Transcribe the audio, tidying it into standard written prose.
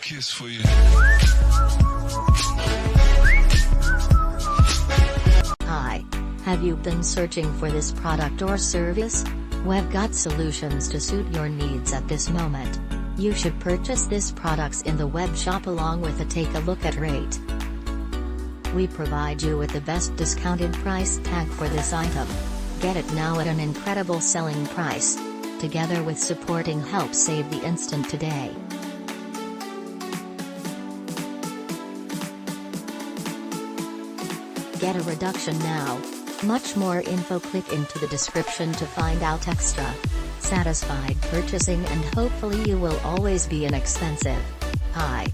kiss for you. Hi. Have you been searching for this product or service? We've got solutions to suit your needs at this moment. You should purchase this products in the web shop along with a take a look at rate. We provide you with the best discounted price tag for this item. Get it now at an incredible selling price. Together with supporting help save the instant today. Get a reduction now. Much more info, click into the description to find out extra. Satisfied purchasing and hopefully you will always be inexpensive. Hi.